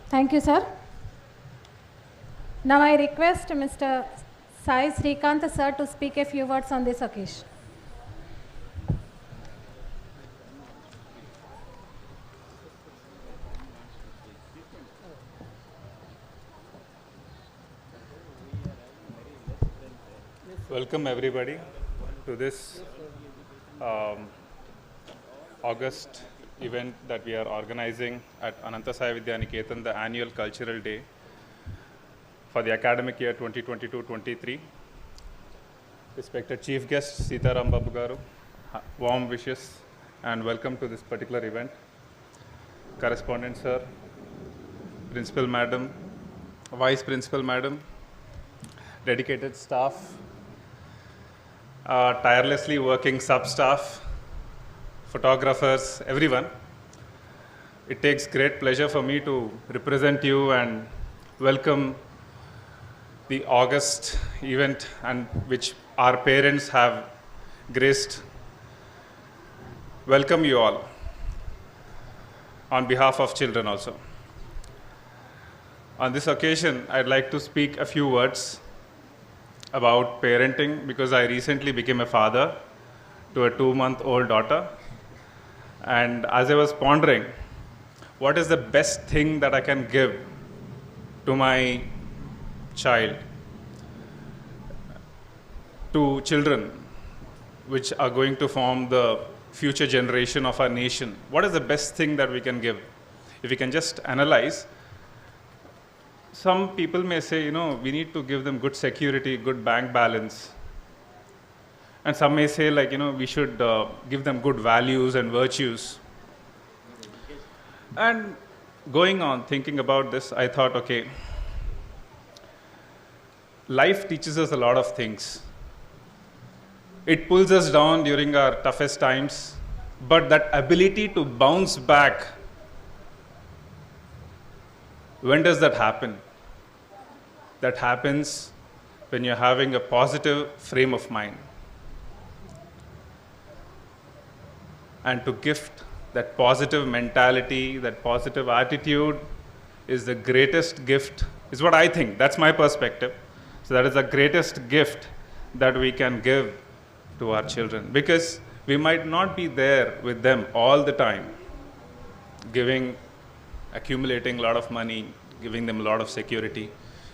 Thank you, sir. Now I request Mr. Sai Srikanth, sir, to speak a few words on this occasion. Welcome everybody to this August event that we are organizing at Anantha Sai Vidya Nikethan, the annual cultural day for the academic year 2022-23. Respected Chief Guest Sita Rambabu Garu, warm wishes and welcome to this particular event. Correspondent Sir, Principal Madam, Vice Principal Madam, dedicated staff, tirelessly working sub-staff, photographers, everyone. It takes great pleasure for me to represent you and welcome the August event and which our parents have graced. Welcome you all on behalf of children also. On this occasion, I'd like to speak a few words about parenting because I recently became a father to a 2-month-old daughter. And as I was pondering, what is the best thing that I can give to my child, to children which are going to form the future generation of our nation? What is the best thing that we can give? If we can just analyze, some people may say, we need to give them good security, good bank balance. And some may say, we should give them good values and virtues. And going on, thinking about this, I thought, okay, life teaches us a lot of things. It pulls us down during our toughest times, but that ability to bounce back, when does that happen? That happens when you're having a positive frame of mind. And to gift that positive mentality, that positive attitude is the greatest gift, is what I think. That's my perspective. So that is the greatest gift that we can give to our children, because we might not be there with them all the time, accumulating a lot of money, giving them a lot of security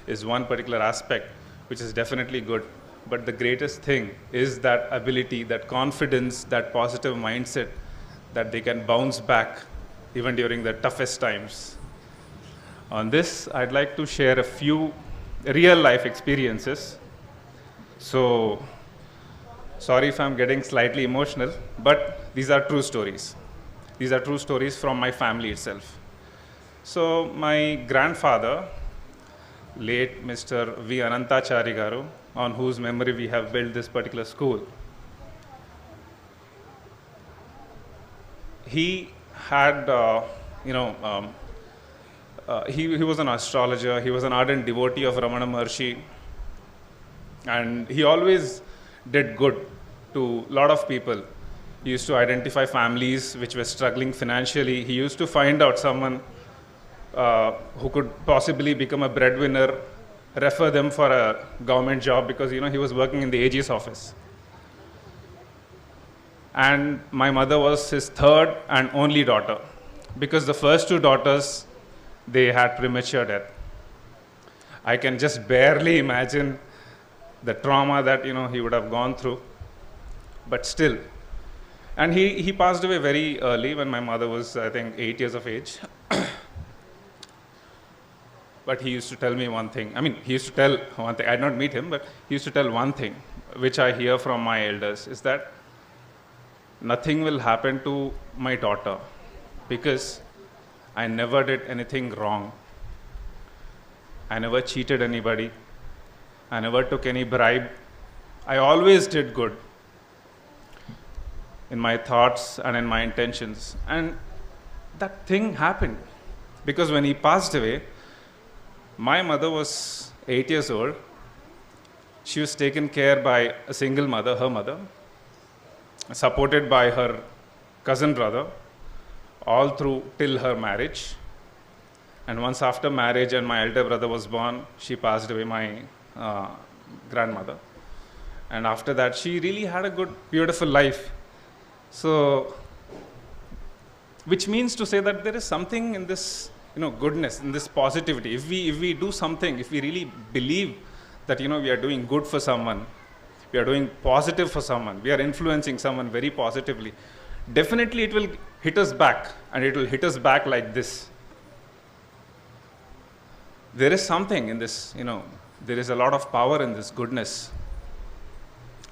is one particular aspect which is definitely good. But the greatest thing is that ability, that confidence, that positive mindset that they can bounce back even during the toughest times. On this, I'd like to share a few real life experiences. So, sorry if I'm getting slightly emotional, but these are true stories. These are true stories from my family itself. So, my grandfather, late Mr. V. Anantha Garu, on whose memory we have built this particular school. He had, he was an astrologer, he was an ardent devotee of Ramana Maharshi, and he always did good to a lot of people. He used to identify families which were struggling financially. He used to find out someone who could possibly become a breadwinner, refer them for a government job because he was working in the AG's office. And my mother was his third and only daughter, because the first two daughters, they had premature death. I can just barely imagine the trauma that he would have gone through, but still. And he passed away very early when my mother was, I think, 8 years of age. But he used to tell me one thing. He used to tell one thing. I did not meet him, but he used to tell one thing, which I hear from my elders, is that nothing will happen to my daughter because I never did anything wrong. I never cheated anybody. I never took any bribe. I always did good in my thoughts and in my intentions. And that thing happened because when he passed away, my mother was 8 years old. She was taken care by a single mother, her mother, supported by her cousin brother, all through till her marriage. And once after marriage and my elder brother was born, she passed away, my grandmother. And after that, she really had a good, beautiful life. So, which means to say that there is something in this, goodness, in this positivity. If we do something, if we really believe that, we are doing good for someone, we are doing positive for someone, we are influencing someone very positively, definitely it will hit us back, and it will hit us back like this. There is something in this, there is a lot of power in this goodness.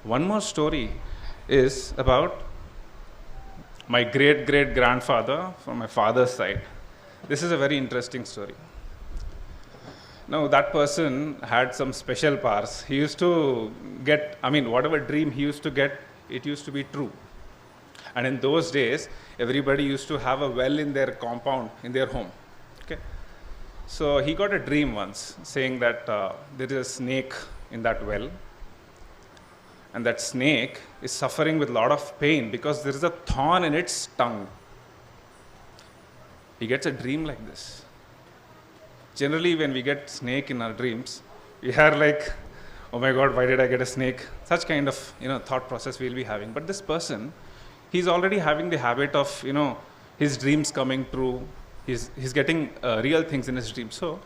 One more story is about my great-great-grandfather from my father's side. This is a very interesting story. Now, that person had some special powers. He used to get, whatever dream he used to get, it used to be true. And in those days, everybody used to have a well in their compound, in their home. Okay. So he got a dream once saying that there is a snake in that well, and that snake is suffering with a lot of pain because there is a thorn in its tongue. He gets a dream like this. Generally, when we get snake in our dreams, we are like, oh my God, why did I get a snake? Such kind of thought process we'll be having. But this person, he's already having the habit of his dreams coming true. He's getting real things in his dream. So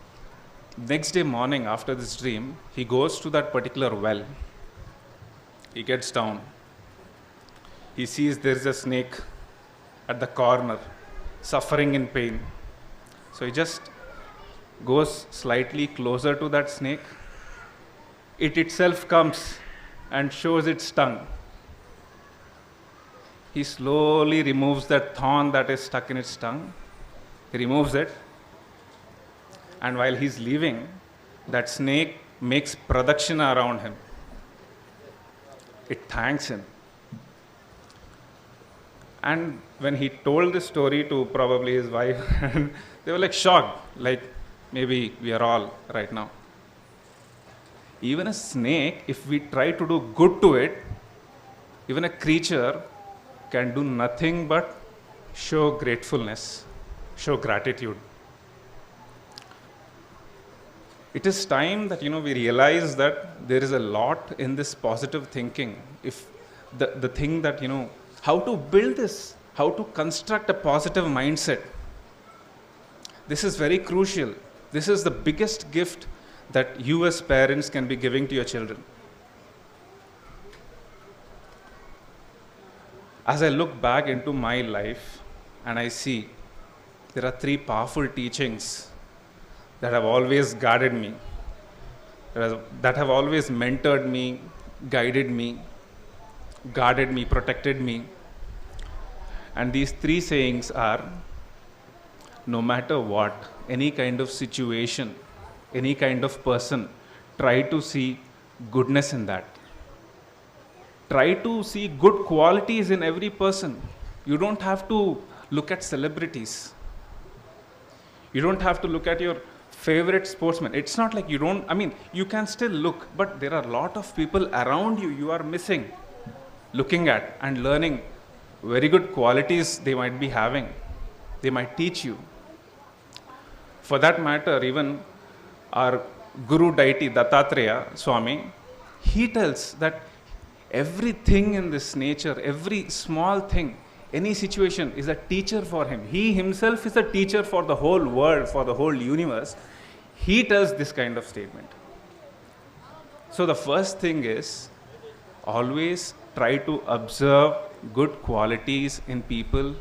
next day morning after this dream, he goes to that particular well. He gets down. He sees there is a snake at the corner, suffering in pain. So he just goes slightly closer to that snake. It itself comes and shows its tongue. He slowly removes that thorn that is stuck in its tongue. He removes it. And while he's leaving, that snake makes pradakshina around him. It thanks him. And when he told this story to probably his wife, they were like shocked, like maybe we are all right now. Even a snake, if we try to do good to it, even a creature can do nothing but show gratefulness, show gratitude. It is time that we realize that there is a lot in this positive thinking. If the thing that how to build this, how to construct a positive mindset. This is very crucial. This is the biggest gift that you as parents can be giving to your children. As I look back into my life and I see there are 3 powerful teachings that have always guided me, that have always mentored me, guided me, guarded me, protected me. And these 3 sayings are, no matter what, any kind of situation, any kind of person, try to see goodness in that. Try to see good qualities in every person. You don't have to look at celebrities. You don't have to look at your favorite sportsman. It's not like you can still look, but there are a lot of people around you are missing, looking at and learning very good qualities they might be having. They might teach you. For that matter, even our Guru deity, Dattatreya Swami, he tells that everything in this nature, every small thing, any situation is a teacher for him. He himself is a teacher for the whole world, for the whole universe. He tells this kind of statement. So the first thing is, always try to observe good qualities in people.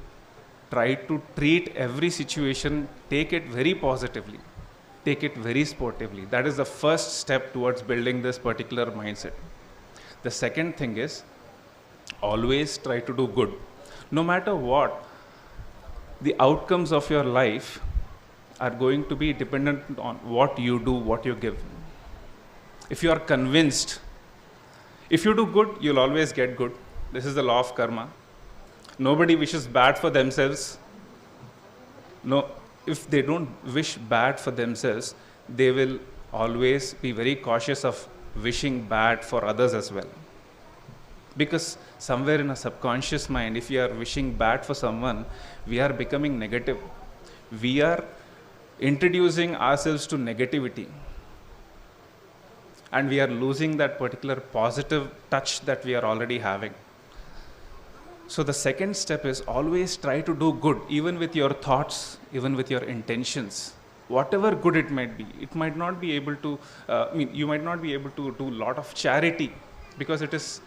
Try to treat every situation, take it very positively. Take it very sportively. That is the first step towards building this particular mindset. The second thing is, always try to do good. No matter what, the outcomes of your life are going to be dependent on what you do, what you give. If you are convinced, if you do good, you'll always get good. This is the law of karma. Nobody wishes bad for themselves. No, if they don't wish bad for themselves, they will always be very cautious of wishing bad for others as well. Because somewhere in a subconscious mind, if we are wishing bad for someone, we are becoming negative. We are introducing ourselves to negativity, and we are losing that particular positive touch that we are already having. So the second step is always try to do good, even with your thoughts, even with your intentions. Whatever good it might be, it might not be able to, you might not be able to do a lot of charity because it is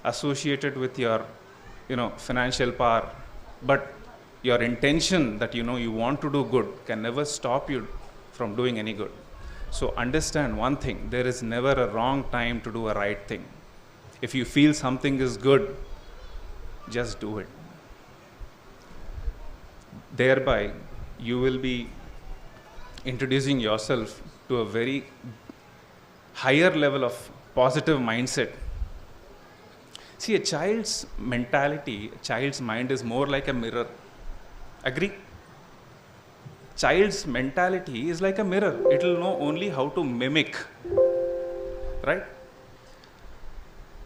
associated with your, financial power. But your intention that you want to do good can never stop you from doing any good. So understand one thing, there is never a wrong time to do a right thing. If you feel something is good, just do it. Thereby, you will be introducing yourself to a very higher level of positive mindset. See, a child's mentality, a child's mind is more like a mirror. Agree? Child's mentality is like a mirror. It will know only how to mimic. Right?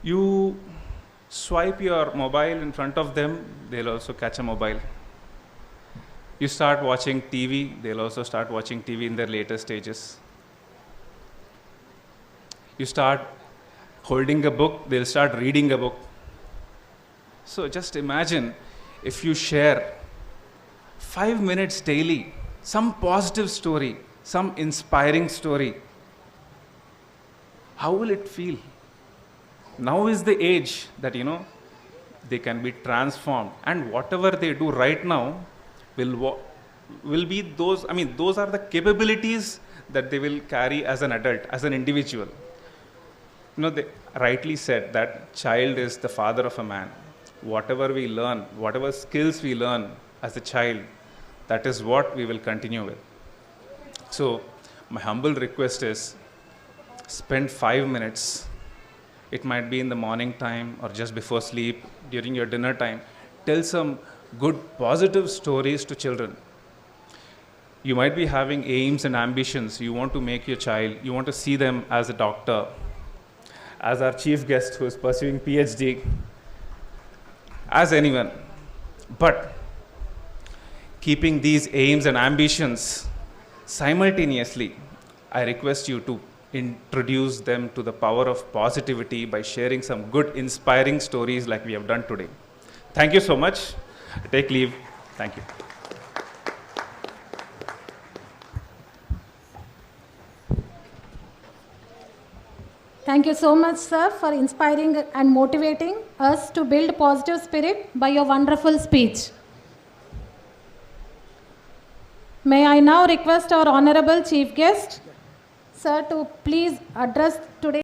You swipe your mobile in front of them, they'll also catch a mobile. You start watching TV, they'll also start watching TV in their later stages. You start holding a book, they'll start reading a book. So just imagine if you share 5 minutes daily, some positive story, some inspiring story. How will it feel? Now is the age that, they can be transformed, and whatever they do right now will be those are the capabilities that they will carry as an adult, as an individual. They rightly said that child is the father of a man. Whatever we learn, whatever skills we learn as a child, that is what we will continue with. So my humble request is, spend 5 minutes. It might be in the morning time or just before sleep, during your dinner time. Tell some good, positive stories to children. You might be having aims and ambitions. You want to make your child, you want to see them as a doctor, as our chief guest who is pursuing PhD, as anyone. But keeping these aims and ambitions simultaneously, I request you to introduce them to the power of positivity by sharing some good, inspiring stories like we have done today. Thank you so much. I take leave. Thank you. Thank you so much, sir, for inspiring and motivating us to build positive spirit by your wonderful speech. May I now request our honorable chief guest, sir, to please address today.